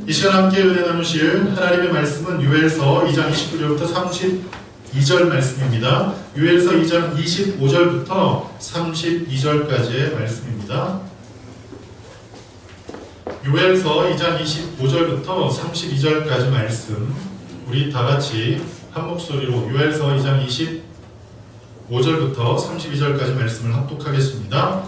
이 시간 함께 은혜 나누실 하나님의 말씀은 요엘서 2장 29절부터 32절 말씀입니다. 요엘서 2장 25절부터 32절까지의 말씀입니다. 요엘서 2장 25절부터 32절까지 말씀, 우리 다같이 한 목소리로 요엘서 2장 25절부터 32절까지 말씀을 합독하겠습니다.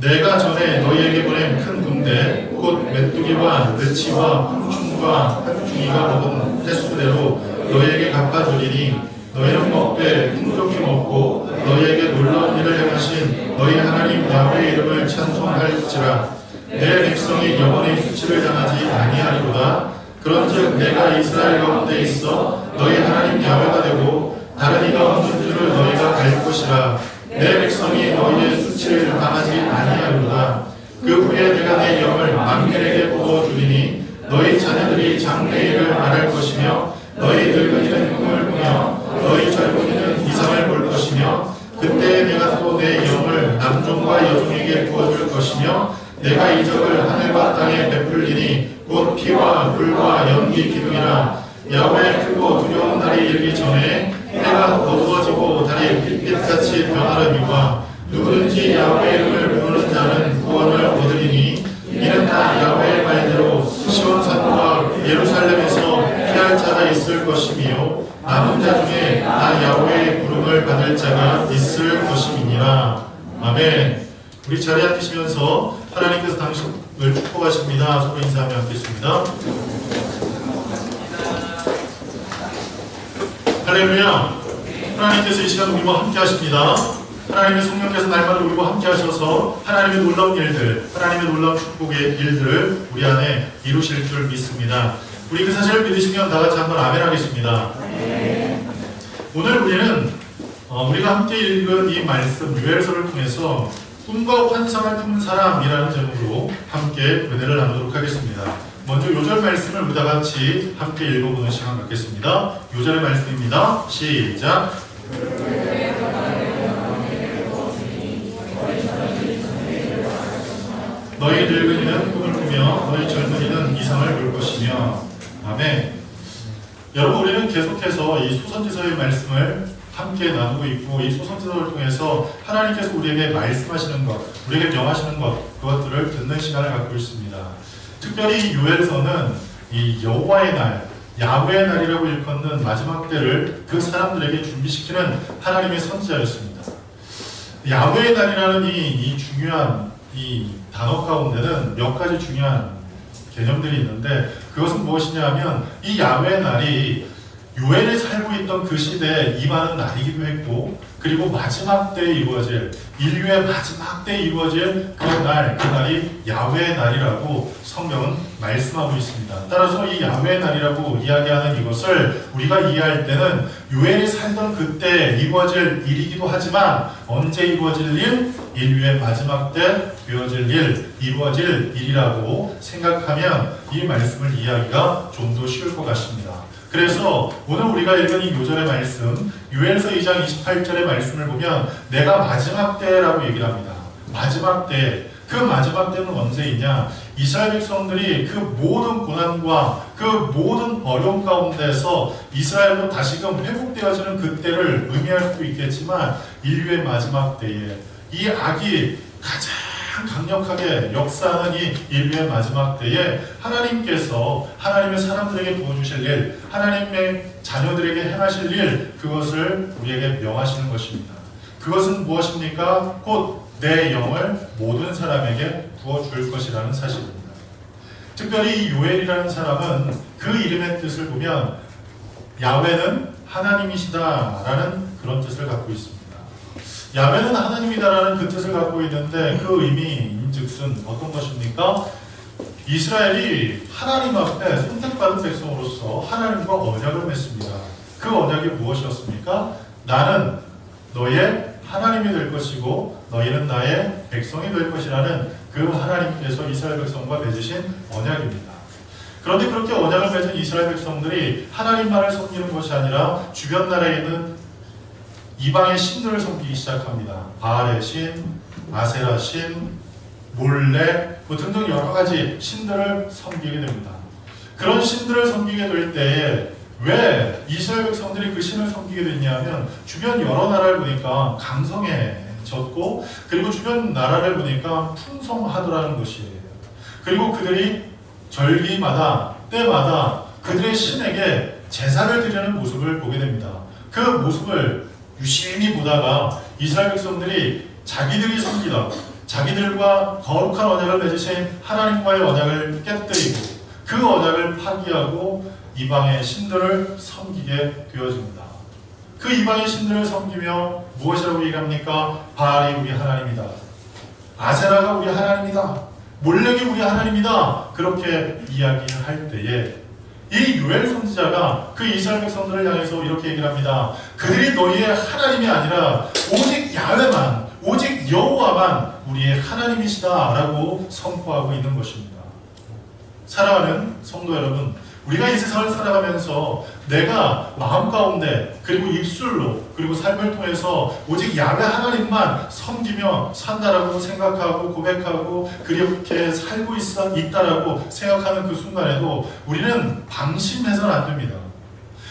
내가 전에 너희에게 보낸 큰 군대 곧 메뚜기와 느치와 충과 한중이가 먹은 횟수대로 너희에게 갚아주리니 너희는 먹되 풍족히 먹고 너희에게 놀라운 일을 행하신 너희 하나님 야훼의 이름을 찬송할지라. 내 백성이 영원히 수치를 당하지 아니하리로다. 그런즉 내가 이스라엘 가운데 있어 너희 하나님 야훼가 되고 다른 이가 없는 줄을 너희가 알 것이라. 내 백성이 너희의 수치를 당하지 아니하리로다. 그 후에 내가 내 영을 만민에게 부어주리니 너희 자녀들이 장래일을 말할 것이며 너희 늙은이는 꿈을 꾸며 너희 젊은이는 이상을 볼 것이며 그때 내가 또 내 영을 남종과 여종에게 부어줄 것이며 내가 이적을 하늘과 땅에 베풀리니 곧 피와 불과 연기 기둥이라. 야훼의 크고 두려운 날이 이르기 전에 해가 어두워지고 달이 빛빛같이 변하려니와 누구든지 야훼의 이름을 부르는 자는 구원을 얻으리니 이는 다 야훼의 말대로 시온산과 예루살렘에서 피할 자가 있을 것이며 남은 자 중에 나 야훼의 부름을 받을 자가 있을 것임이니라. 아멘. 우리 자리에 앉으시면서 하나님께서 당신을 축복하십니다. 서로 인사하며 앉겠습니다. 할렐루야. 하나님께서 이 시간 우리와 함께 하십니다. 하나님의 성령께서 날마다 우리와 함께 하셔서 하나님의 놀라운 일들, 하나님의 놀라운 축복의 일들을 우리 안에 이루실 줄 믿습니다. 우리 그 사실을 믿으시면 다 같이 한번 아멘 하겠습니다. 오늘 우리는 우리가 함께 읽은 이 말씀 요엘서를 통해서 꿈과 환상을 품은 사람이라는 제목으로 함께 은혜를 나누도록 하겠습니다. 먼저 요절 말씀을 우리 다 같이 함께 읽어보는 시간 갖겠습니다. 요절의 말씀입니다. 시작. 너희 늙은이는 꿈을 꾸며 너희 젊은이는 이상을 볼 것이며. 아멘. 여러분, 우리는 계속해서 이 소선지서의 말씀을 함께 나누고 있고 이 소선지서를 통해서 하나님께서 우리에게 말씀하시는 것, 우리에게 명하시는 것, 그것들을 듣는 시간을 갖고 있습니다. 특별히 요엘서는 이 여호와의 날, 야훼의 날이라고 일컫는 마지막 때를 그 사람들에게 준비시키는 하나님의 선지자였습니다. 야훼의 날이라는 이 중요한 이 단어 가운데는 몇 가지 중요한 개념들이 있는데 그것은 무엇이냐 하면 이 야훼의 날이 요엘이 살고 있던 그 시대에 임하는 날이기도 했고 그리고 마지막 때에 이루어질 인류의 마지막 때에 이루어질 그 날이 야훼의 날이라고 성경은 말씀하고 있습니다. 따라서 이 야훼의 날이라고 이야기하는 이것을 우리가 이해할 때는 요엘이 살던 그때 이루어질 일이기도 하지만 언제 이루어질 일? 인류의 마지막 때 이루어질 일이라고 생각하면 이 말씀을 이해하기가 좀 더 쉬울 것 같습니다. 그래서 오늘 우리가 읽은 이 요절의 말씀, 요엘서 2장 28절의 말씀을 보면 내가 마지막 때라고 얘기를 합니다. 마지막 때. 그 마지막 때는 언제이냐? 이스라엘 백성들이 그 모든 고난과 그 모든 어려움 가운데서 이스라엘로 다시금 회복되어지는 그때를 의미할 수도 있겠지만 인류의 마지막 때에 이 악이 가장 강력하게 역사하는 이 인류의 마지막 때에 하나님께서 하나님의 사람들에게 부어주실 일, 하나님의 자녀들에게 행하실 일, 그것을 우리에게 명하시는 것입니다. 그것은 무엇입니까? 곧 내 영을 모든 사람에게 부어줄 것이라는 사실입니다. 특별히 이 요엘이라는 사람은 그 이름의 뜻을 보면 야훼는 하나님이시다라는 그런 뜻을 갖고 있습니다. 야훼는 하나님이다라는 그 뜻을 갖고 있는데 그 의미인즉슨 어떤 것입니까? 이스라엘이 하나님 앞에 선택받은 백성으로서 하나님과 언약을 맺습니다. 그 언약이 무엇이었습니까? 나는 너의 하나님이 될 것이고 너희는 나의 백성이 될 것이라는 그 하나님께서 이스라엘 백성과 맺으신 언약입니다. 그런데 그렇게 언약을 맺은 이스라엘 백성들이 하나님만을 섬기는 것이 아니라 주변 나라에 있는 이방의 신들을 섬기기 시작합니다. 바알의 신, 아세라 신, 몰렉 등등 여러 가지 신들을 섬기게 됩니다. 그런 신들을 섬기게 될 때에 왜 이스라엘 백성들이 그 신을 섬기게 됐냐면 주변 여러 나라를 보니까 강성해졌고 그리고 주변 나라를 보니까 풍성하더라는 것이에요. 그리고 그들이 절기마다 때마다 그들의 신에게 제사를 드리는 모습을 보게 됩니다. 그 모습을 유심히 보다가 이스라엘 백성들이 자기들이 섬기던 자기들과 거룩한 언약을 맺으신 하나님과의 언약을 깨뜨리고 그 언약을 파기하고 이방의 신들을 섬기게 되어집니다. 그 이방의 신들을 섬기며 무엇이라고 얘기합니까? 바알이 우리 하나님이다. 아세라가 우리 하나님이다. 몰렉이 우리 하나님이다. 그렇게 이야기할 때에 이 요엘 선지자가 그 이스라엘 백성들을 향해서 이렇게 얘기를 합니다. 그들이 너희의 하나님이 아니라 오직 야훼만, 오직 여호와만 우리의 하나님이시다 라고 선포하고 있는 것입니다. 사랑하는 성도 여러분, 우리가 이 세상을 살아가면서 내가 마음 가운데 그리고 입술로 그리고 삶을 통해서 오직 야훼 하나님만 섬기며 산다라고 생각하고 고백하고 그렇게 살고 있다라고 생각하는 그 순간에도 우리는 방심해서는 안 됩니다.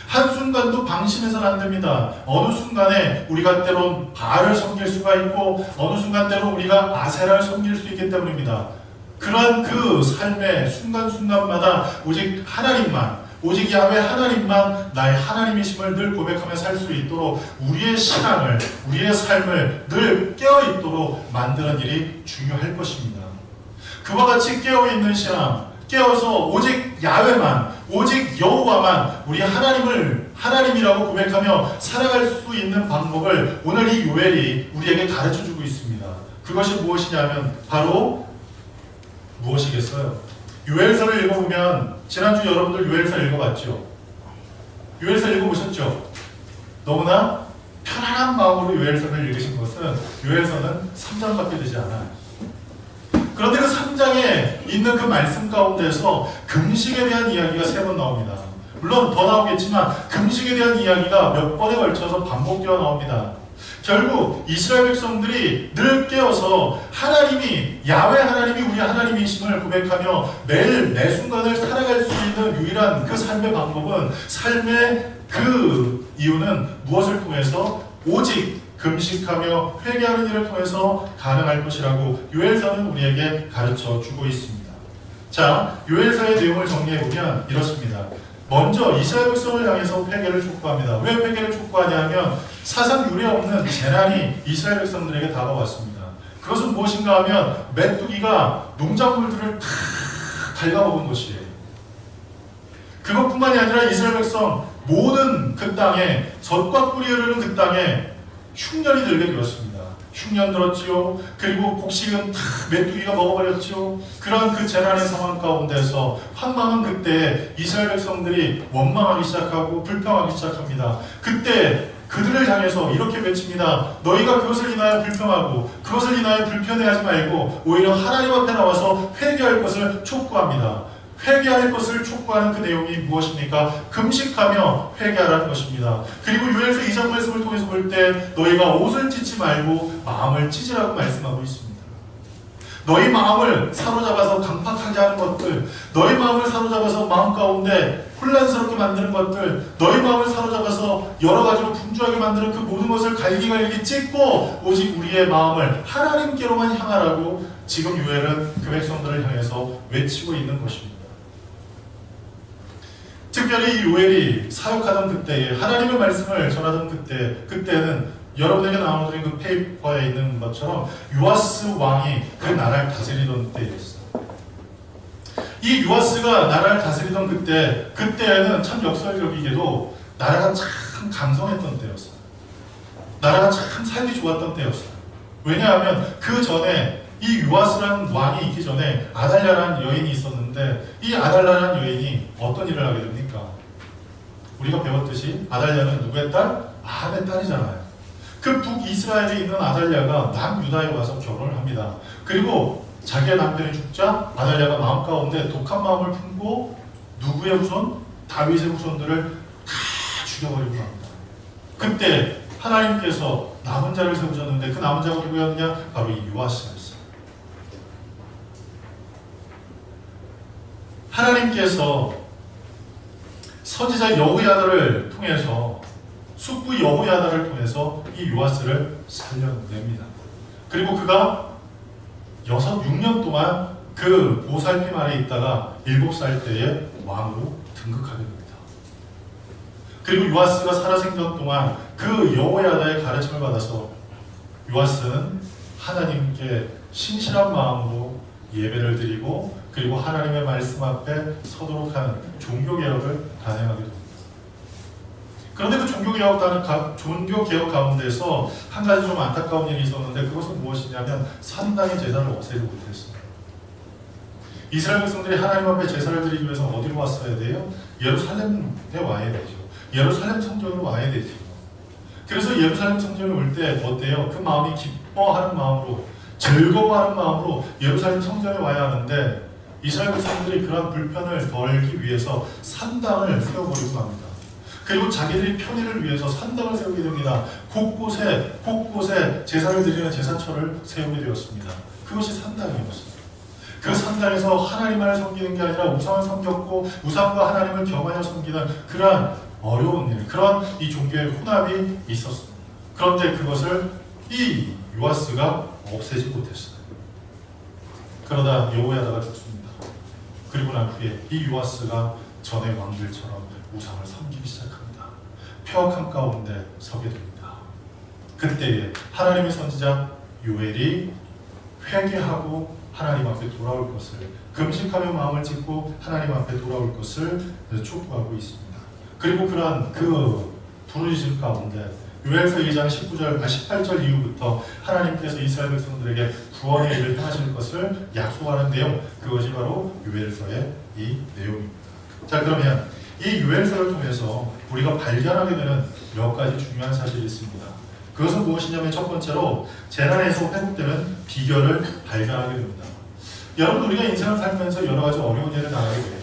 한순간도 방심해서는 안 됩니다. 어느 순간에 우리가 때론 바알을 섬길 수가 있고 어느 순간대로 우리가 아세라를 섬길 수 있기 때문입니다. 그러한 그 삶의 순간순간마다 오직 하나님만, 오직 야훼 하나님만 나의 하나님이심을 늘 고백하며 살 수 있도록 우리의 신앙을, 우리의 삶을 늘 깨어있도록 만드는 일이 중요할 것입니다. 그와 같이 깨어있는 신앙, 깨어서 오직 야훼만, 오직 여호와만 우리 하나님을 하나님이라고 고백하며 살아갈 수 있는 방법을 오늘 이 요엘이 우리에게 가르쳐주고 있습니다. 그것이 무엇이냐면 바로 무엇이겠어요? 요엘서를 읽어보면 지난주 여러분들 요엘서 읽어봤죠? 요엘서 읽어보셨죠? 너무나 편안한 마음으로 요엘서를 읽으신 것은 요엘서는 3장밖에 되지 않아요. 그런데 그 3장에 있는 그 말씀 가운데서 금식에 대한 이야기가 3번 나옵니다. 물론 더 나오겠지만 금식에 대한 이야기가 몇 번에 걸쳐서 반복되어 나옵니다. 결국 이스라엘 백성들이 늘 깨어서 하나님이 야훼 하나님이 우리 하나님이심을 고백하며 매일 매 순간을 살아갈 수 있는 유일한 그 삶의 방법은 삶의 그 이유는 무엇을 통해서 오직 금식하며 회개하는 일을 통해서 가능할 것이라고 요엘서는 우리에게 가르쳐 주고 있습니다. 자, 요엘서의 내용을 정리해보면 이렇습니다. 먼저 이스라엘 백성을 향해서 회개를 촉구합니다. 왜 회개를 촉구하냐면 사상 유례 없는 재난이 이스라엘 백성들에게 다가왔습니다. 그것은 무엇인가 하면 메뚜기가 농작물들을 다 갉아먹은 것이에요. 그것뿐만이 아니라 이스라엘 백성 모든 그 땅에 젖과 꿀이 흐르는 그 땅에 흉년이 들게 되었습니다. 흉년 들었지요. 그리고 곡식은 다 메뚜기가 먹어버렸지요. 그러한 그 재난의 상황 가운데서 황망한 그때 이스라엘 백성들이 원망하기 시작하고 불평하기 시작합니다. 그때 그들을 향해서 이렇게 외칩니다. 너희가 그것을 인하여 불평하고 그것을 인하여 불편해하지 말고 오히려 하나님 앞에 나와서 회개할 것을 촉구합니다. 회개할 것을 촉구하는 그 내용이 무엇입니까? 금식하며 회개하라는 것입니다. 그리고 요엘서 2장 말씀을 통해서 볼 때 너희가 옷을 찢지 말고 마음을 찢으라고 말씀하고 있습니다. 너희 마음을 사로잡아서 강팍하게 하는 것들, 너희 마음을 사로잡아서 마음 가운데 혼란스럽게 만드는 것들, 너희 마음을 사로잡아서 여러 가지로 분주하게 만드는 그 모든 것을 갈기갈기 찢고 오직 우리의 마음을 하나님께로만 향하라고 지금 요엘은 그 백성들을 향해서 외치고 있는 것입니다. 특별히 이 요엘이 사역하던 그때에 하나님의 말씀을 전하던 그때는 여러분에게 나눠드린 그 페이퍼에 있는 것처럼 요아스 왕이 그 나라를 다스리던 때였어요. 이 요아스가 나라를 다스리던 그때에는 참 역설적이게도 나라가 참 강성했던 때였어요. 나라가 참 살기 좋았던 때였어요. 왜냐하면 그 전에 이 요아스라는 왕이 있기 전에 아달랴라는 여인이 있었는데 이 아달랴라는 여인이 어떤 일을 하게 됩니까? 우리가 배웠듯이 아달랴는 누구의 딸? 아합의 딸이잖아요. 그 북이스라엘에 있는 아달랴가 남유다에 와서 결혼을 합니다. 그리고 자기의 남편이 죽자 아달랴가 마음 가운데 독한 마음을 품고 누구의 후손? 다윗의 후손들을 다 죽여버리고 합니다. 그때 하나님께서 남은 자를 세우셨는데 그 남은 자가 누구였느냐? 바로 이 요아스였어요. 하나님께서 선지자 여호야다를 통해서 숙부 여호야다를 통해서 이 요아스를 살려냅니다. 그리고 그가 6년 동안 그 보살핌 아래 있다가 7살 때에 왕으로 등극하게 됩니다. 그리고 요아스가 살아생전 동안 그 여호야다의 가르침을 받아서 요아스는 하나님께 신실한 마음으로 예배를 드리고 그리고 하나님의 말씀 앞에 서도록 하는 종교개혁을 단행하게 됩니다. 그런데 그 종교개혁 가운데서 한 가지 좀 안타까운 일이 있었는데 그것은 무엇이냐면 산당의 제사를 없애지 못했어요. 이스라엘 백성들이 하나님 앞에 제사를 드리기 위해서 어디로 왔어야 돼요? 예루살렘에 와야 되죠. 예루살렘 성전으로 와야 되죠. 그래서 예루살렘 성전에 올 때 어때요? 그 마음이 기뻐하는 마음으로 즐거워하는 마음으로 예루살렘 성전에 와야 하는데 이스라엘 백성들이 그런 불편을 덜기 위해서 산당을 세워버리고 맙니다. 그리고 자기들이 편의를 위해서 산당을 세우게 됩니다. 곳곳에 제사를 드리는 제사처를 세우게 되었습니다. 그것이 산당이었습니다. 그 산당에서 하나님을 섬기는 게 아니라 우상을 섬겼고 우상과 하나님을 겸하여 섬기는 그러한 어려운 일, 그런 이 종교의 혼합이 있었습니다. 그런데 그것을 이 요아스가 없애지 못했어요. 그러다 여호야다가 죽습니다. 그리고 난 후에 이 요아스가 전의 왕들처럼 우상을 섬기기 시작합니다. 폐역한 가운데 서게 됩니다. 그때에 하나님의 선지자 요엘이 회개하고 하나님 앞에 돌아올 것을, 금식하며 마음을 찢고 하나님 앞에 돌아올 것을 촉구하고 있습니다. 그리고 그러한 그 부르짖음 가운데 요엘서 2장 18절 이후부터 하나님께서 이스라엘 백성들에게 구원의 일을 행하실 것을 약속하는 내용, 그것이 바로 요엘서의 이 내용입니다. 자, 그러면 이 요엘서를 통해서 우리가 발견하게 되는 몇 가지 중요한 사실이 있습니다. 그것은 무엇이냐면 첫 번째로 재난에서 회복되는 비결을 발견하게 됩니다. 여러분, 우리가 인생을 살면서 여러 가지 어려운 일을 당하게 돼요.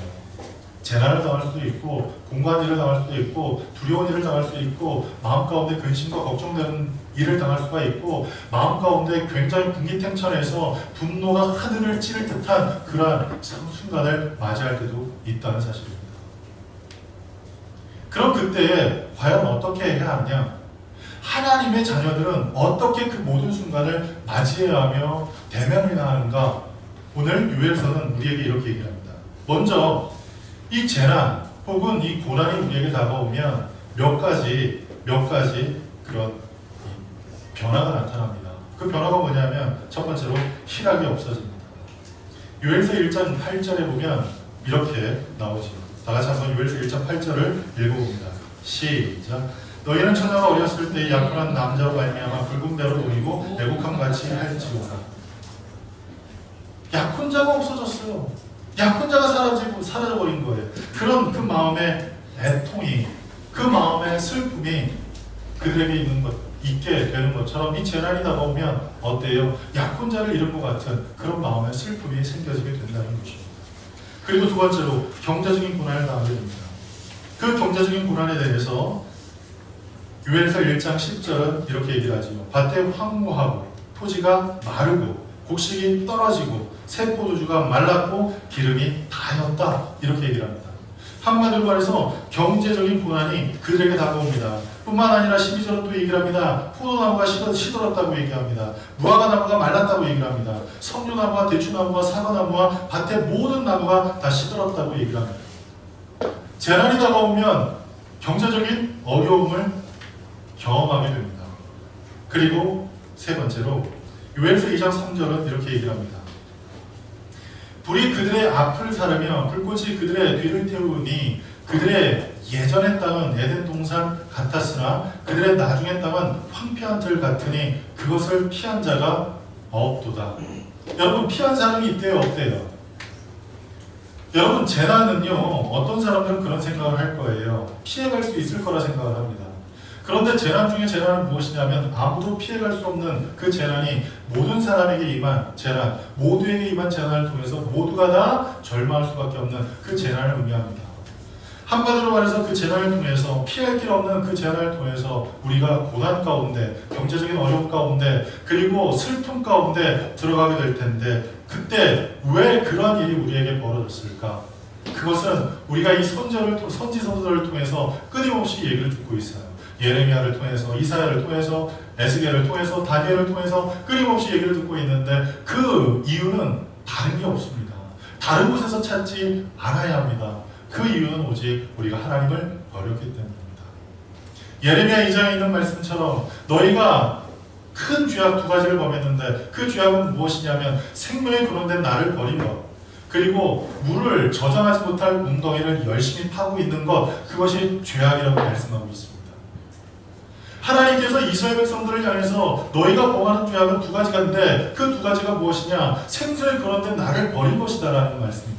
재난을 당할 수도 있고 공간일을 당할 수도 있고 두려운 일을 당할 수도 있고 마음 가운데 근심과 걱정되는 일을 당할 수가 있고 마음 가운데 굉장히 분기탱천해서 분노가 하늘을 찌를 듯한 그러한 순간을 맞이할 때도 있다는 사실입니다. 그럼 그때에 과연 어떻게 해야 하느냐? 하나님의 자녀들은 어떻게 그 모든 순간을 맞이해야 하며 대면해야 하는가? 오늘 요엘서는 우리에게 이렇게 얘기합니다. 먼저 이 재난 혹은 이 고난이 우리에게 다가오면 몇 가지 그런 변화가 나타납니다. 그 변화가 뭐냐면 첫 번째로 희락이 없어집니다. 요엘서 1장 8절에 보면 이렇게 나오죠. 다 같이 한번 요엘서 1장 8절을 읽어봅니다. 시작. 너희는 처녀가 어렸을 때 약혼한 남자로 말미암아 붉은 배로 놓이고 애국함 같이 할지어다. 약혼자가 없어졌어요. 약혼자가 사라져버린 거예요. 그런 그 마음의 애통이, 그 마음의 슬픔이 그들에게 있게 되는 것처럼 이 재난이 다가오면 어때요? 약혼자를 잃은 것 같은 그런 마음의 슬픔이 생겨지게 된다는 것입니다. 그리고 두 번째로 경제적인 고난을 당하게 됩니다. 그 경제적인 고난에 대해서 요엘서 1장 10절은 이렇게 얘기를 하죠. 밭에 황무하고 토지가 마르고 곡식이 떨어지고 새 포도주가 말랐고 기름이 다였다, 이렇게 얘기를 합니다. 한마디로 말해서 경제적인 고난이 그들에게 다가옵니다. 뿐만 아니라 12절은 또 얘기를 합니다. 포도나무가 시들었다고 얘기합니다. 무화과나무가 말랐다고 얘기를 합니다. 석류나무와 대추나무와 사과나무와 밭의 모든 나무가 다 시들었다고 얘기를 합니다. 재난이 다가오면 경제적인 어려움을 경험하게 됩니다. 그리고 세 번째로 요엘서 2장 3절은 이렇게 얘기를 합니다. 불이 그들의 앞을 사르며 불꽃이 그들의 뒤를 태우니 그들의 예전의 땅은 에덴 동산 같았으나 그들의 나중의 땅은 황폐한 들 같으니 그것을 피한 자가 없도다. 여러분, 피한 사람이 있대요, 없대요? 여러분, 재난은요, 어떤 사람들은 그런 생각을 할 거예요. 피해갈 수 있을 거라 생각을 합니다. 그런데 재난 중에 재난은 무엇이냐면 아무도 피해갈 수 없는 그 재난이 모든 사람에게 임한 재난, 모두에게 임한 재난을 통해서 모두가 다 절망할 수밖에 없는 그 재난을 의미합니다. 한마디로 말해서 그 재난을 통해서 피할 길 없는 그 재난을 통해서 우리가 고난 가운데, 경제적인 어려움 가운데, 그리고 슬픔 가운데 들어가게 될 텐데 그때 왜 그런 일이 우리에게 벌어졌을까? 그것은 우리가 이 선지서들을 통해서 끊임없이 얘기를 듣고 있어요. 예레미야를 통해서, 이사야를 통해서, 에스겔을 통해서, 다니엘을 통해서 끊임없이 얘기를 듣고 있는데 그 이유는 다른 게 없습니다. 다른 곳에서 찾지 않아야 합니다. 그 이유는 오직 우리가 하나님을 버렸기 때문입니다. 예레미야 2장에 있는 말씀처럼 너희가 큰 죄악 두 가지를 범했는데 그 죄악은 무엇이냐면 생명의 근원된 나를 버린 것, 그리고 물을 저장하지 못할 웅덩이를 열심히 파고 있는 것, 그것이 죄악이라고 말씀하고 있습니다. 하나님께서 이스라엘 백성들을 향해서 너희가 범하는 죄악은 두 가지인데 그 두 가지가 무엇이냐? 생수의 근원된 나를 버린 것이다 라는 말씀입니다.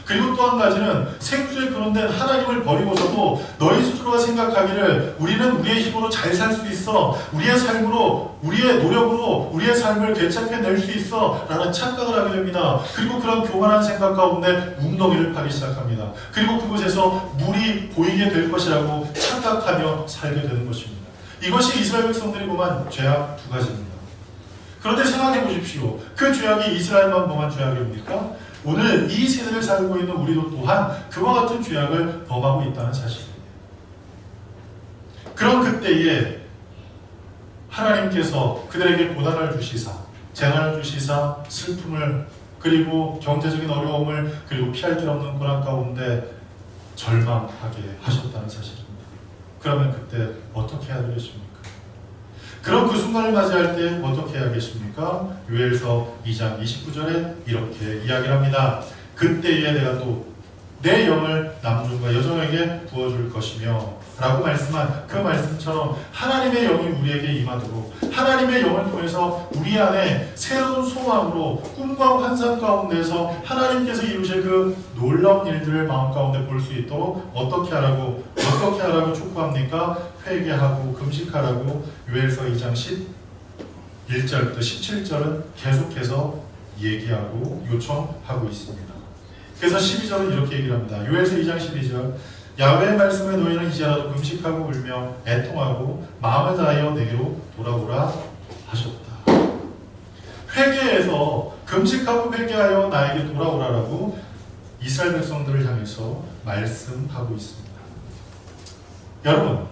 그리고 또 한 가지는 생수의 근원된 하나님을 버리고서도 너희 스스로가 생각하기를 우리는 우리의 힘으로 잘 살 수 있어, 우리의 삶으로, 우리의 노력으로 우리의 삶을 되찾아낼 수 있어 라는 착각을 하게 됩니다. 그리고 그런 교만한 생각 가운데 웅덩이를 파기 시작합니다. 그리고 그곳에서 물이 보이게 될 것이라고 착각하며 살게 되는 것입니다. 이것이 이스라엘 백성들이 범한 죄악 두 가지입니다. 그런데 생각해 보십시오. 그 죄악이 이스라엘만 범한 죄악입니까? 오늘 이 세대를 살고 있는 우리도 또한 그와 같은 죄악을 범하고 있다는 사실입니다. 그런 그때에 하나님께서 그들에게 고난을 주시사, 재난을 주시사, 슬픔을, 그리고 경제적인 어려움을, 그리고 피할 길 없는 고난 가운데 절망하게 하셨다는 사실입니다. 그러면 그때 어떻게 해야 되겠습니까? 그럼 그 순간을 맞이할 때 어떻게 해야겠습니까? 요엘서 2장 29절에 이렇게 이야기를 합니다. 그때에 내가 또 내 영을 남종과 여종에게 부어줄 것이며 라고 말씀한 그 말씀처럼 하나님의 영이 우리에게 임하도록 하나님의 영을 통해서 우리 안에 새로운 소망으로 꿈과 환상 가운데서 하나님께서 이루실 그 놀라운 일들을 마음 가운데 볼 수 있도록 어떻게 하라고 촉구합니까? 회개하고 금식하라고 요엘서 2장 11절부터 17절은 계속해서 얘기하고 요청하고 있습니다. 그래서 12절은 이렇게 얘기를 합니다. 요엘서 2장 12절 야훼의 말씀에 너희는 이제라도 금식하고 울며 애통하고 마음을 다하여 내게로 돌아오라 하셨다. 회개해서 금식하고 회개하여 나에게 돌아오라라고 이스라엘 백성들을 향해서 말씀하고 있습니다. 여러분,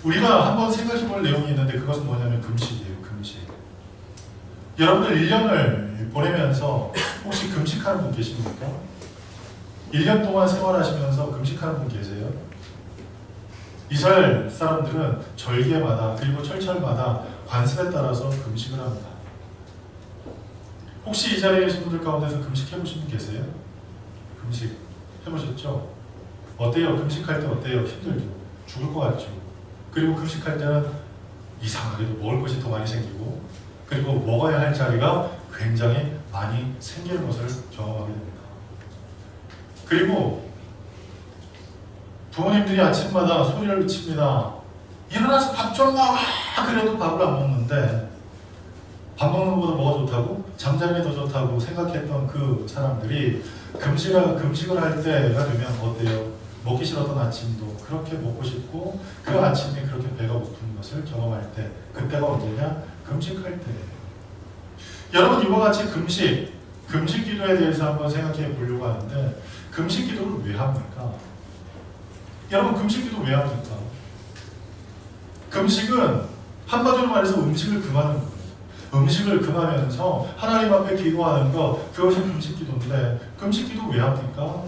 우리가 한번 생각해 볼 내용이 있는데 그것은 뭐냐면 금식이에요. 금식. 여러분들 1년을 보내면서 혹시 금식하는 분 계십니까? 1년 동안 생활하시면서 금식하는 분 계세요? 이스라엘 사람들은 절기마다 그리고 철철마다 관습에 따라서 금식을 합니다. 혹시 이 자리에 계신 분들 가운데서 금식 해보신 분 계세요? 금식 해보셨죠? 어때요? 금식할 때 어때요? 힘들죠? 죽을 것 같죠? 그리고 금식할 때는 이상하게도 먹을 것이 더 많이 생기고 그리고 먹어야 할 자리가 굉장히 많이 생기는 것을 경험하게 됩니다. 그리고 부모님들이 아침마다 소리를 칩니다. 일어나서 밥 좀 먹어! 그래도 밥을 안 먹는데 밥 먹는 것보다 뭐가 좋다고? 잠자는 게 더 좋다고 생각했던 그 사람들이 금식을 할 때가 되면 어때요? 먹기 싫었던 아침도 그렇게 먹고 싶고 그 아침에 그렇게 배가 고픈 것을 경험할 때 그때가 언제냐? 금식할 때예요. 여러분 이와 같이 금식 기도에 대해서 한번 생각해 보려고 하는데 금식 기도를 왜 합니까? 여러분 금식 기도 왜 합니까? 금식은 한마디로 말해서 음식을 금하는 거예요. 음식을 금하면서 하나님 앞에 기도하는 것, 그것이 금식 기도인데 금식 기도 왜 합니까?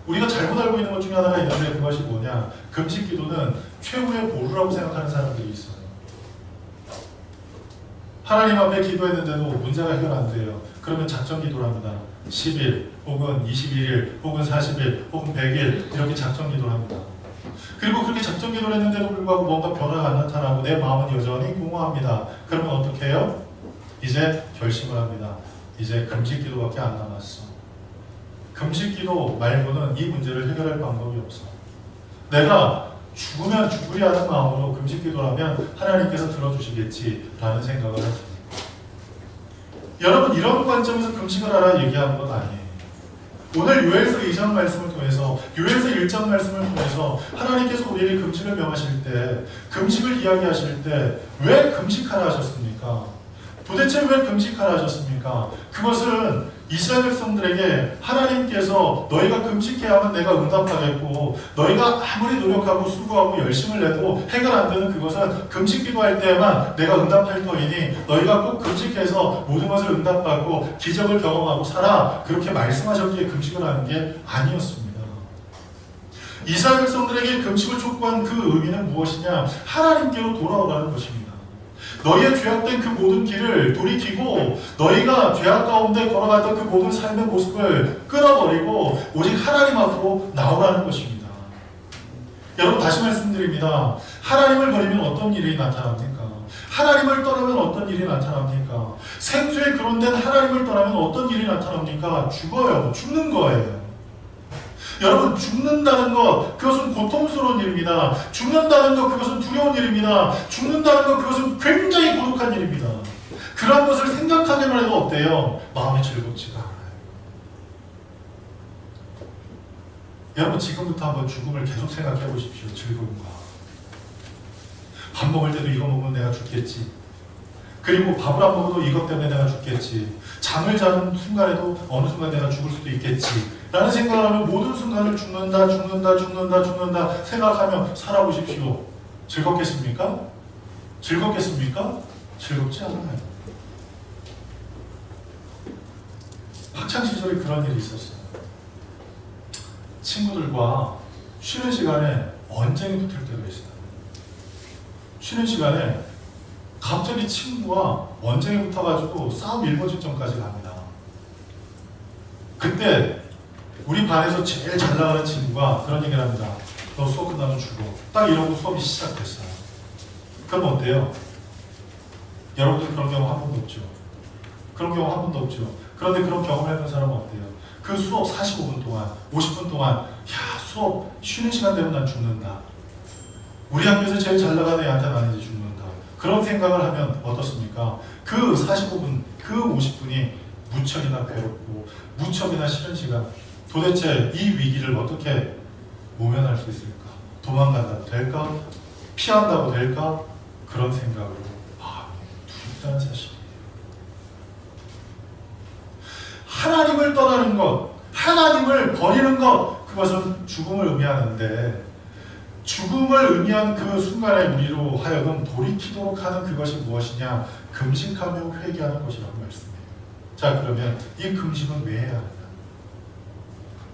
우리가 잘못 알고 있는 것 중에 하나가 있는데 그것이 뭐냐? 금식 기도는 최후의 보루라고 생각하는 사람들이 있어요. 하나님 앞에 기도했는데도 문제가 해결 안 돼요. 그러면 작정 기도를 합니다. 10일 혹은 21일 혹은 40일 혹은 100일 이렇게 작정 기도를 합니다. 그리고 그렇게 작정 기도를 했는데도 불구하고 뭔가 변화가 안 나타나고 내 마음은 여전히 공허합니다. 그러면 어떻게 해요? 이제 결심을 합니다. 이제 금식 기도밖에 안 남았어. 금식 기도 말고는 이 문제를 해결할 방법이 없어. 내가 죽으면 죽으려 하는 마음으로 금식 기도를 하면 하나님께서 들어주시겠지라는 생각을 하죠. 여러분 이런 관점에서 금식을 하라 얘기하는 것 아니에요. 오늘 요엘서 2장 말씀을 통해서 요엘서 1장 말씀을 통해서 하나님께서 우리에게 금식을 명하실 때 금식을 이야기하실 때 왜 금식하라 하셨습니까? 도대체 왜 금식하라 하셨습니까? 그것은 이스라엘 백성들에게 하나님께서 너희가 금식해야만 내가 응답하겠고 너희가 아무리 노력하고 수고하고 열심을 내도 해결 안 되는 그것은 금식 기도할 때에만 내가 응답할 터이니 너희가 꼭 금식해서 모든 것을 응답받고 기적을 경험하고 살아, 그렇게 말씀하셨기에 금식을 하는 게 아니었습니다. 이스라엘 백성들에게 금식을 촉구한 그 의미는 무엇이냐? 하나님께로 돌아오라는 것입니다. 너희의 죄악된 그 모든 길을 돌이키고 너희가 죄악 가운데 걸어갔던 그 모든 삶의 모습을 끊어버리고 오직 하나님 앞으로 나오라는 것입니다. 여러분, 다시 말씀드립니다. 하나님을 버리면 어떤 일이 나타납니까? 하나님을 떠나면 어떤 일이 나타납니까? 생수에 그런된 하나님을 떠나면 어떤 일이 나타납니까? 죽어요. 죽는 거예요. 여러분, 죽는다는 것, 그것은 고통스러운 일입니다. 죽는다는 것, 그것은 두려운 일입니다. 죽는다는 것, 그것은 굉장히 고독한 일입니다. 그런 것을 생각하기만 해도 어때요? 마음이 즐겁지가 않아요. 여러분, 지금부터 한번 죽음을 계속 생각해 보십시오. 즐거운 거. 밥 먹을 때도 이거 먹으면 내가 죽겠지. 그리고 밥을 안 먹어도 이것 때문에 내가 죽겠지. 잠을 자는 순간에도 어느 순간 내가 죽을 수도 있겠지. 라는 생각을 하면 모든 순간을 죽는다 생각하며 살아보십시오. 즐겁겠습니까? 즐겁겠습니까? 즐겁지 않아요. 학창시절에 그런 일이 있었어요. 친구들과 쉬는 시간에 언쟁이 붙을 때가 있어요. 쉬는 시간에 갑자기 친구와 언쟁이 붙어가지고 싸움 일보 직전까지 갑니다. 그때 우리 반에서 제일 잘 나가는 친구가 그런 얘기를 합니다. 너 수업 끝나면 죽어. 딱 이러고 수업이 시작됐어요. 그럼 어때요? 여러분들 그런 경우 한 번도 없죠? 그런 경우 한 번도 없죠? 그런데 그런 경험을 해본 사람은 어때요? 그 수업 45분 동안, 50분 동안, 야, 수업 쉬는 시간 되면 난 죽는다. 우리 학교에서 제일 잘 나가는 애한테 난 이제 죽는다. 그런 생각을 하면 어떻습니까? 그 45분, 그 50분이 무척이나 괴롭고 무척이나 싫은 시간, 도대체 이 위기를 어떻게 모면할 수 있을까? 도망간다고 될까? 피한다고 될까? 그런 생각으로 두렵다는 사실이에요. 하나님을 떠나는 것, 하나님을 버리는 것, 그것은 죽음을 의미하는데 죽음을 의미한 그 순간에 우리로 하여금 돌이키도록 하는 그것이 무엇이냐? 금식하며 회개하는 것이라고 말씀해요. 자, 그러면 이 금식은 왜 해야 하느냐?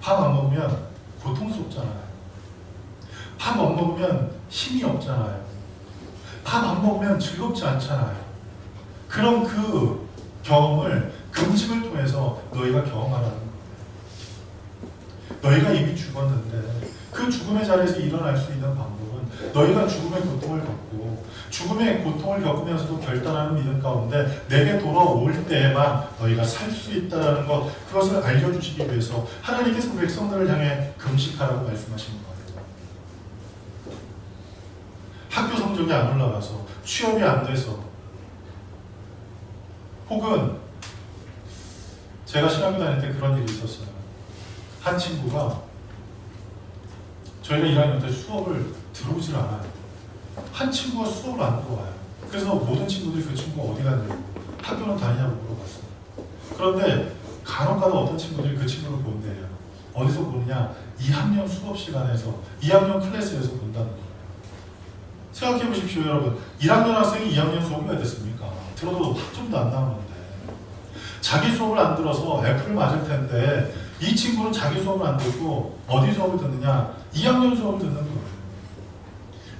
밥 안 먹으면 고통스럽잖아요. 밥 안 먹으면 힘이 없잖아요. 밥 안 먹으면 즐겁지 않잖아요. 그럼 그 경험을 금식을 통해서 너희가 경험하라는 거예요. 너희가 이미 죽었는데 그 죽음의 자리에서 일어날 수 있는 방법은 너희가 죽음의 고통을 겪고 죽음의 고통을 겪으면서도 결단하는 믿음 가운데 내게 돌아올 때에만 너희가 살 수 있다는 것, 그것을 알려주시기 위해서 하나님께서 백성들을 향해 금식하라고 말씀하신 거예요. 학교 성적이 안 올라가서, 취업이 안 돼서, 혹은 제가 신학교 다닐 때 그런 일이 있었어요. 한 친구가 저희가 1학년 때 수업을 들어오질 않아요. 한 친구가 수업을 안 들어와요. 그래서 모든 친구들이 그 친구가 어디 갔냐고, 학교는 다니냐고 물어봤어요. 그런데 간혹가다 어떤 친구들이 그 친구를 본대요. 어디서 보느냐? 2학년 수업 시간에서, 2학년 클래스에서 본다는 거예요. 생각해 보십시오, 여러분. 1학년 학생이 2학년 수업이 왜 됐습니까? 들어도 학점도 안 나오는데. 자기 수업을 안 들어서 F를 맞을 텐데 이 친구는 자기 수업을 안 듣고 어디 수업을 듣느냐? 2학년 수업을 듣는 거예요.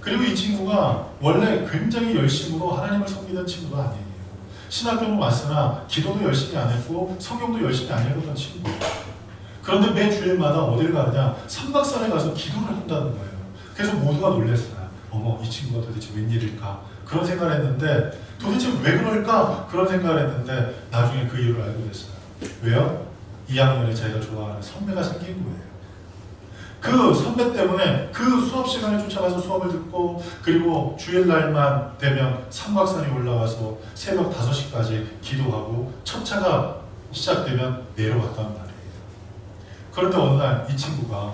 그리고 이 친구가 원래 굉장히 열심으로 하나님을 섬기던 친구가 아니에요. 신학교는 왔으나 기도도 열심히 안 했고 성경도 열심히 안 읽었던 친구예요. 그런데 매 주일마다 어딜 가느냐? 삼각산에 가서 기도를 한다는 거예요. 그래서 모두가 놀랐어요. 어머, 이 친구가 도대체 웬일일까? 그런 생각을 했는데 도대체 왜 그럴까? 그런 생각을 했는데 나중에 그 이유를 알게 됐어요. 왜요? 2학년에 자기가 좋아하는 선배가 생긴 거예요. 그 선배 때문에 그 수업 시간에 쫓아가서 수업을 듣고, 그리고 주일날만 되면 삼각산에 올라가서 새벽 5시까지 기도하고 첫 차가 시작되면 내려왔단 말이에요. 그런데 어느 날 이 친구가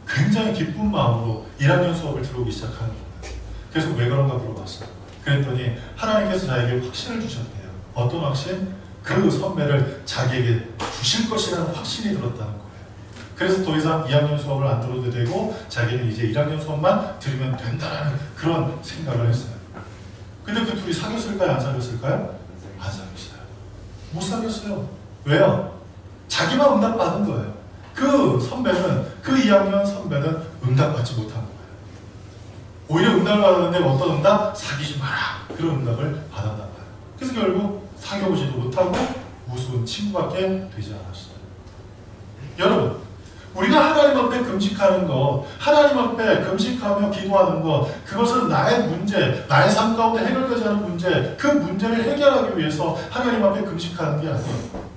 굉장히 기쁜 마음으로 1학년 수업을 들어오기 시작하는 거예요. 그래서 왜 그런가 물어봤어요. 그랬더니 하나님께서 자기에게 확신을 주셨대요. 어떤 확신? 그 선배를 자기에게 주실 것이라는 확신이 들었다는 거예요. 그래서 더 이상 2학년 수업을 안 들어도 되고 자기는 이제 1학년 수업만 들으면 된다는 그런 생각을 했어요. 근데 그 둘이 사귀었을까요? 안 사귀었을까요? 안 사귀었어요. 못 사귀었어요. 왜요? 자기만 응답받은 거예요. 그 선배는, 그 2학년 선배는 응답받지 못한 거예요. 오히려 응답을 받았는데 어떤 응답? 사귀지 마라. 그런 응답을 받았단 말이에요. 그래서 결국 사귀어보지도 못하고 우스운 친구밖에 되지 않았어요. 여러분, 우리가 하나님 앞에 금식하는 것, 하나님 앞에 금식하며 기도하는 것, 그것은 나의 문제, 나의 삶 가운데 해결되지 않은 문제, 그 문제를 해결하기 위해서 하나님 앞에 금식하는 게 아니에요.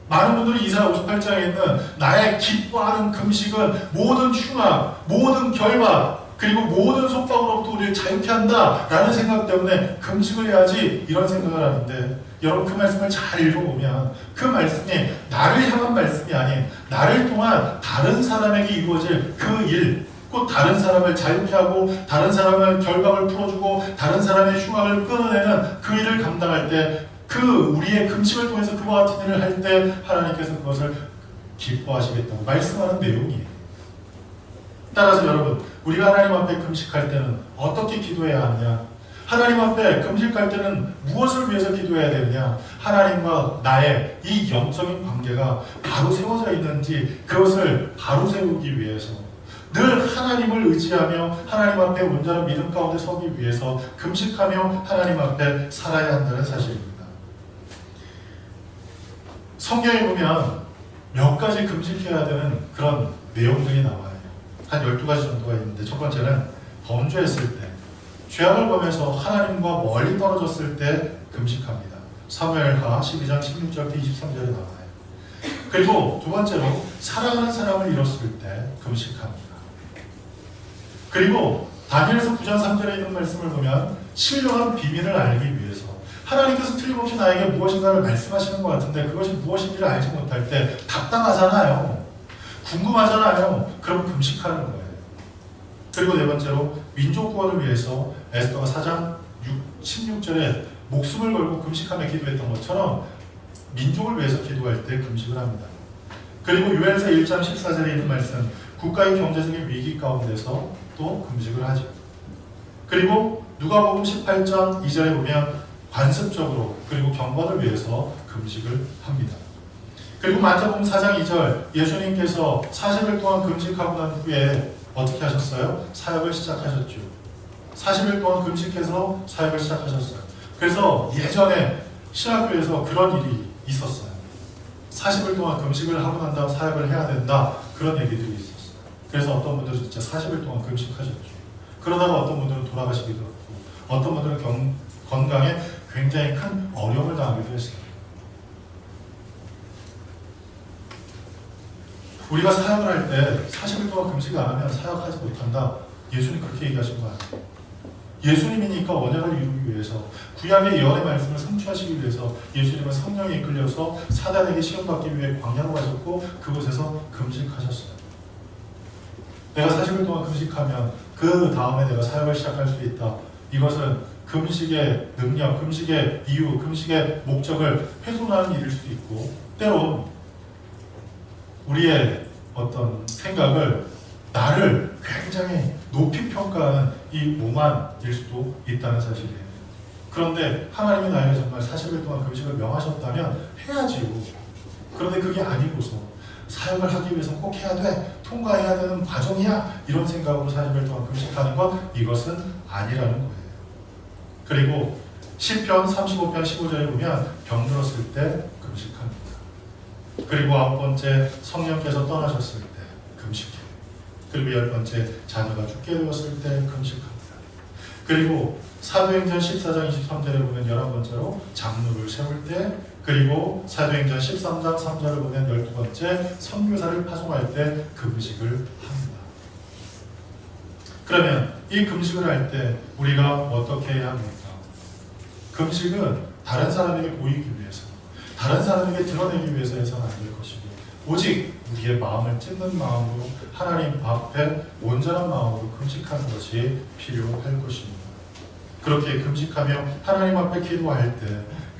많은 분들이 이사야 58장에 있는 나의 기뻐하는 금식은 모든 흉악, 모든 결박, 그리고 모든 속박으로부터 우리를 자유케 한다 라는 생각 때문에 금식을 해야지 이런 생각을 하는데, 여러분 그 말씀을 잘 읽어보면 그 말씀이 나를 향한 말씀이 아닌 나를 통한 다른 사람에게 이루어질 그 일, 곧 다른 사람을 자유케 하고 다른 사람의 결박을 풀어주고 다른 사람의 흉악을 끊어내는 그 일을 감당할 때, 그 우리의 금식을 통해서 그와 같은 일을 할 때 하나님께서 그것을 기뻐하시겠다고 말씀하는 내용이에요. 따라서 여러분, 우리가 하나님 앞에 금식할 때는 어떻게 기도해야 하느냐? 하나님 앞에 금식할 때는 무엇을 위해서 기도해야 되느냐? 하나님과 나의 이 영적인 관계가 바로 세워져 있는지 그것을 바로 세우기 위해서, 늘 하나님을 의지하며 하나님 앞에 온전한 믿음 가운데 서기 위해서 금식하며 하나님 앞에 살아야 한다는 사실입니다. 성경에 보면 몇 가지 금식해야 되는 그런 내용들이 나와요. 한 12가지 정도가 있는데, 첫 번째는 범죄했을 때, 죄악을 범해서 하나님과 멀리 떨어졌을 때 금식합니다. 사무엘하 12장 16절부터 23절에 나와요. 그리고 두 번째로 사랑하는 사람을 잃었을 때 금식합니다. 그리고 다니엘서 9장 3절에 있는 말씀을 보면 신령한 비밀을 알기 위해서, 하나님께서 틀림없이 나에게 무엇인가를 말씀하시는 것 같은데 그것이 무엇인지를 알지 못할 때 답답하잖아요. 궁금하잖아요. 그럼 금식하는 거예요. 그리고 네 번째로 민족 구원을 위해서 에스더가 4장 16절에 목숨을 걸고 금식하며 기도했던 것처럼 민족을 위해서 기도할 때 금식을 합니다. 그리고 요엘서 1장 14절에 있는 말씀, 국가의 경제적인 위기 가운데서 또 금식을 하죠. 그리고 누가복음 18장 2절에 보면 관습적으로 그리고 경건을 위해서 금식을 합니다. 그리고 마태복음 4장 2절, 예수님께서 40일 동안 금식하고 난 후에 어떻게 하셨어요? 사역을 시작하셨죠. 40일 동안 금식해서 사역을 시작하셨어요. 그래서 예전에 신학교에서 그런 일이 있었어요. 40일 동안 금식을 하고 난 다음 사역을 해야 된다, 그런 얘기들이 있었어요. 그래서 어떤 분들은 진짜 40일 동안 금식하셨죠. 그러다가 어떤 분들은 돌아가시기도 하고, 어떤 분들은 건강에 굉장히 큰 어려움을 당하기도 했어요. 우리가 사역을 할 때 40일 동안 금식을 안 하면 사역하지 못한다, 예수님 그렇게 얘기하신 거 아니에요. 예수님이니까 언약을 이루기 위해서, 구약의 예언의 말씀을 성취하시기 위해서 예수님은 성령에 이끌려서 사단에게 시험받기 위해 광야로 가셨고 그곳에서 금식하셨어요. 내가 40일 동안 금식하면 그 다음에 내가 사역을 시작할 수 있다. 이것은 금식의 능력, 금식의 이유, 금식의 목적을 훼손하는 일일 수도 있고, 때론 우리의 어떤 생각을, 나를 굉장히 높이 평가하는 이 오만일 수도 있다는 사실이에요. 그런데 하나님이 나에게 정말 40일 동안 금식을 명하셨다면 해야지요. 그런데 그게 아니고서 사역을 하기 위해서 꼭 해야 돼, 통과해야 되는 과정이야, 이런 생각으로 40일 동안 금식하는 것, 이것은 아니라는 거예요. 그리고 시편 35편 15절에 보면 병들었을 때 금식합니다. 그리고 9번째, 성령께서 떠나셨을 때 금식해요. 그리고 10번째, 자녀가 죽게 되었을 때 금식합니다. 그리고 사도행전 14장 23절에 보면 11번째로 장로를 세울 때, 그리고 사도행전 13장 3절을 보면 12번째, 선교사를 파송할 때 금식을 합니다. 그러면 이 금식을 할 때 우리가 어떻게 해야 합니까? 금식은 다른 사람에게 보이기 위해서, 다른 사람에게 드러내기 위해서 해서는 안 될 것이고, 오직 우리의 마음을 찢는 마음으로 하나님 앞에 온전한 마음으로 금식하는 것이 필요할 것입니다. 그렇게 금식하며 하나님 앞에 기도할 때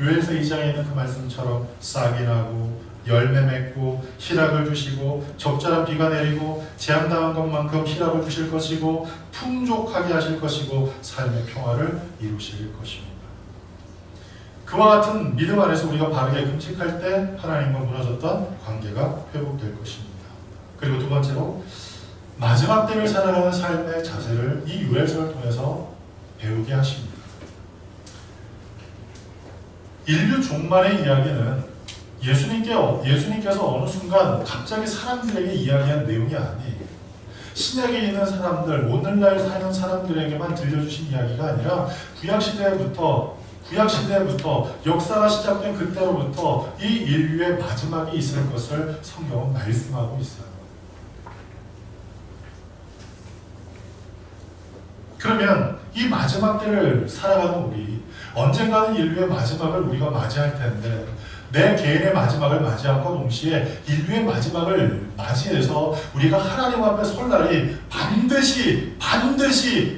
요엘서 2장에 있는 그 말씀처럼 싹이 나고 열매 맺고 희락을 주시고 적절한 비가 내리고 재앙당한 것만큼 희락을 주실 것이고 풍족하게 하실 것이고 삶의 평화를 이루실 것입니다. 그와 같은 믿음 안에서 우리가 바르게 금식할 때 하나님과 무너졌던 관계가 회복될 것입니다. 그리고 두 번째로 마지막 때를 살아가는 삶의 자세를 이 요엘서를 통해서 배우게 하십니다. 인류 종말의 이야기는 예수님께서 어느 순간 갑자기 사람들에게 이야기한 내용이 아니에요. 신약에 있는 사람들, 오늘날 사는 사람들에게만 들려주신 이야기가 아니라 구약시대부터 역사가 시작된 그때로부터 이 인류의 마지막이 있을 것을 성경은 말씀하고 있어요. 그러면 이 마지막 때를 살아가는 우리, 언젠가는 인류의 마지막을 우리가 맞이할 텐데 내 개인의 마지막을 맞이함과 동시에 인류의 마지막을 맞이해서 우리가 하나님 앞에 설 날이 반드시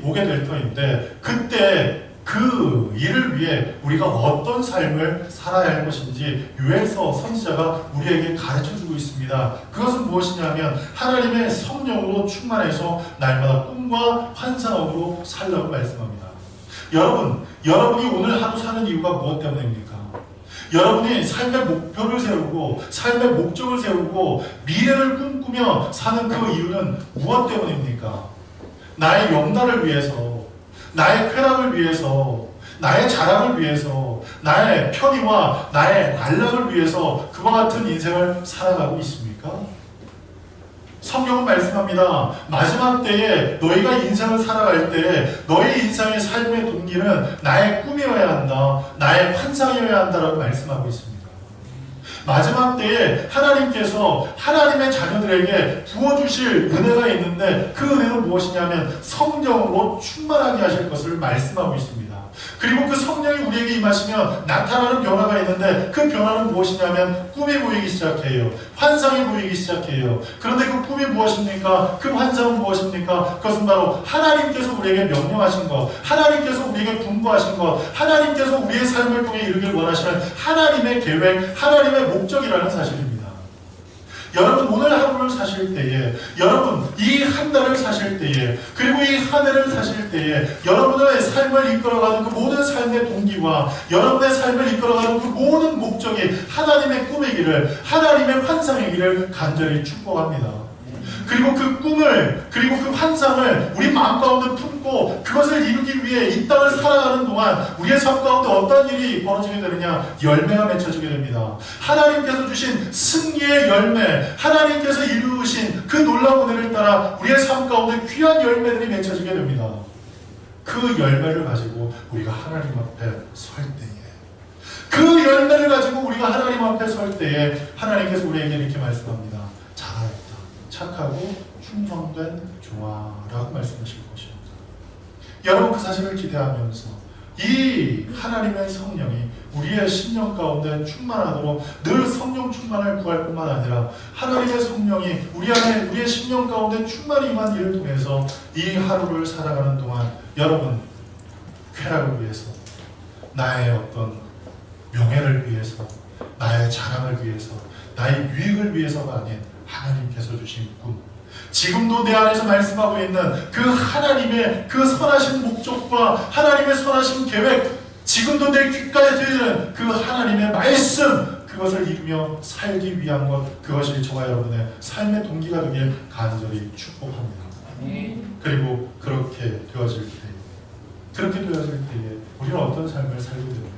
오게 될 터인데 그때 그 일을 위해 우리가 어떤 삶을 살아야 할 것인지 요엘서 선지자가 우리에게 가르쳐주고 있습니다. 그것은 무엇이냐면 하나님의 성령으로 충만해서 날마다 꿈과 환상으로 살라고 말씀합니다. 여러분이 오늘 하루 사는 이유가 무엇 때문입니까? 여러분이 삶의 목표를 세우고 삶의 목적을 세우고 미래를 꿈꾸며 사는 그 이유는 무엇 때문입니까? 나의 영달을 위해서, 나의 쾌락을 위해서, 나의 자랑을 위해서, 나의 편의와 나의 안락을 위해서 그와 같은 인생을 살아가고 있습니까? 성경은 말씀합니다. 마지막 때에 너희가 인생을 살아갈 때 너희 인생의 삶의 동기는 나의 꿈이어야 한다, 나의 환상이어야 한다라고 말씀하고 있습니다. 마지막 때에 하나님께서 하나님의 자녀들에게 부어주실 은혜가 있는데 그 은혜는 무엇이냐면 성령으로 충만하게 하실 것을 말씀하고 있습니다. 그리고 그 성령이 우리에게 임하시면 나타나는 변화가 있는데 그 변화는 무엇이냐면 꿈이 보이기 시작해요. 환상이 보이기 시작해요. 그런데 그 꿈이 무엇입니까? 그 환상은 무엇입니까? 그것은 바로 하나님께서 우리에게 명령하신 것, 하나님께서 우리에게 분부하신 것, 하나님께서 우리의 삶을 통해 이루길 원하시는 하나님의 계획, 하나님의 목적이라는 사실입니다. 여러분 오늘 하루를 사실 때에, 여러분 이 한 달을 사실 때에, 그리고 이 한 해를 사실 때에 여러분의 삶을 이끌어가는 그 모든 삶의 동기와 여러분의 삶을 이끌어가는 그 모든 목적이 하나님의 꿈이기를, 하나님의 환상이기를 간절히 축복합니다. 그리고 그 꿈을, 그리고 그 환상을 우리 마음 가운데 품고 그것을 이루기 위해 이 땅을 살아가는 동안 우리의 삶 가운데 어떤 일이 벌어지게 되느냐? 열매가 맺혀지게 됩니다. 하나님께서 주신 승리의 열매, 하나님께서 이루신 그 놀라운 은혜를 따라 우리의 삶 가운데 귀한 열매들이 맺혀지게 됩니다. 그 열매를 가지고 우리가 하나님 앞에 설 때에, 그 열매를 가지고 우리가 하나님 앞에 설 때에 하나님께서 우리에게 이렇게 말씀합니다. 잘하였다, 착하고 충성된 종아라고 말씀하실 것입니다. 여러분 그 사실을 기대하면서 이 하나님의 성령이 우리의 심령 가운데 충만하도록 늘 성령 충만을 구할 뿐만 아니라 하나님의 성령이 우리 안에, 우리의 심령 가운데 충만히 임한 일을 통해서 이 하루를 살아가는 동안 여러분 쾌락을 위해서, 나의 어떤 명예를 위해서, 나의 자랑을 위해서, 나의 유익을 위해서가 아닌 하나님께서 주신 꿈, 지금도 내 안에서 말씀하고 있는 그 하나님의 그 선하신 목적과 하나님의 선하신 계획, 지금도 내 귓가에 들리는 그 하나님의 말씀, 그것을 이루며 살기 위한 것, 그것이 저와 여러분의 삶의 동기가 되길 간절히 축복합니다. 그리고 그렇게 되어질 때에 우리는 어떤 삶을 살게 되느냐?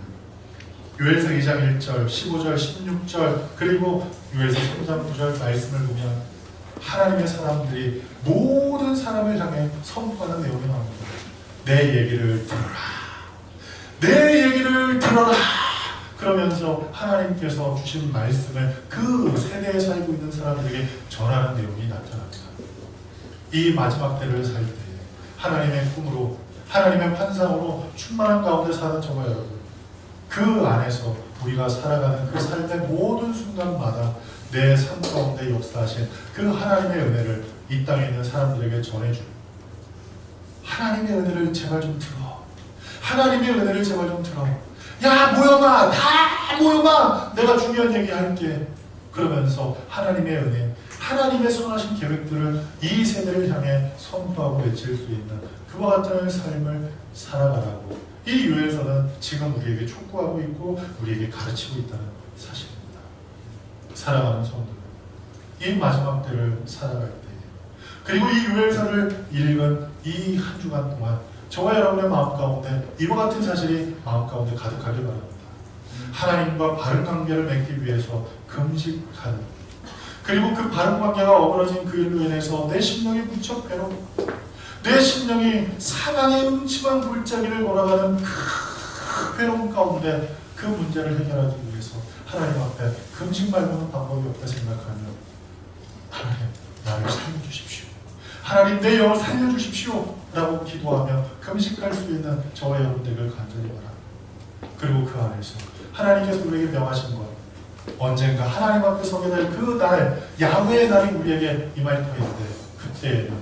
요엘서 2장 1절, 15절, 16절, 그리고 요엘서 3장 9절 말씀을 보면 하나님의 사람들이 모든 사람을 향해 선포하는 내용이 나옵니다. 내 얘기를 들어라, 내 얘기를 들어라. 그러면서 하나님께서 주신 말씀을 그 세대에 살고 있는 사람들에게 전하는 내용이 나타납니다. 이 마지막 때를 살 때에 하나님의 꿈으로, 하나님의 환상으로 충만한 가운데 사는 저와 여러분, 그 안에서 우리가 살아가는 그 삶의 모든 순간마다 내 삶 가운데 역사하신 그 하나님의 은혜를 이 땅에 있는 사람들에게 전해주고, 하나님의 은혜를 제발 좀 들어, 하나님의 은혜를 제발 좀 들어. 야 모여봐, 다 모여봐, 내가 중요한 얘기 할게. 그러면서 하나님의 은혜, 하나님의 선하신 계획들을 이 세대를 향해 선포하고 외칠 수 있는 그와 같은 삶을 살아가라고 이 요엘서는 지금 우리에게 촉구하고 있고 우리에게 가르치고 있다는 사실입니다. 살아가는 성도들, 이 마지막 때를 살아갈 때, 그리고 이 요엘서를 읽은 이 한 주간 동안 저와 여러분의 마음 가운데 이와 같은 사실이 마음 가운데 가득하길 바랍니다. 하나님과 바른 관계를 맺기 위해서 금식하는, 그리고 그 바른 관계가 어그러진 그 일로 인해서 내 심령이 무척 괴롭고 내 심령이 사망의 음침한 골짜기를 걸어가는 그 괴로움 가운데 그 문제를 해결하기 위해서 하나님 앞에 금식 말고는 방법이 없다 생각하며 하나님 나를 살려주십시오, 하나님 내 영을 살려주십시오 라고 기도하며 금식할 수 있는 저와 여러분들을 간절히 바랍니다. 그리고 그 안에서 하나님께서 우리에게 명하신 것, 언젠가 하나님 앞에 서게 될 그 날, 야훼의 날이 우리에게 임할 터인데 그때에는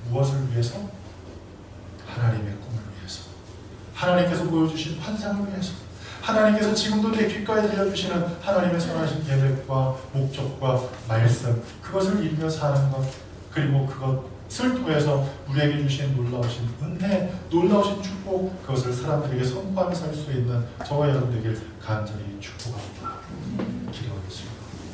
무엇을 위해서? 하나님의 꿈을 위해서, 하나님께서 보여주신 환상을 위해서, 하나님께서 지금도 내 귓가에 들려주시는 하나님의 선하신 계획과 목적과 말씀, 그것을 이루며 사는 것, 그리고 그것을 통해서 우리에게 주신 놀라우신 은혜, 놀라우신 축복, 그것을 사람들에게 선포하며 살 수 있는 저와 여러분에게 간절히 축복합니다. 기도하겠습니다.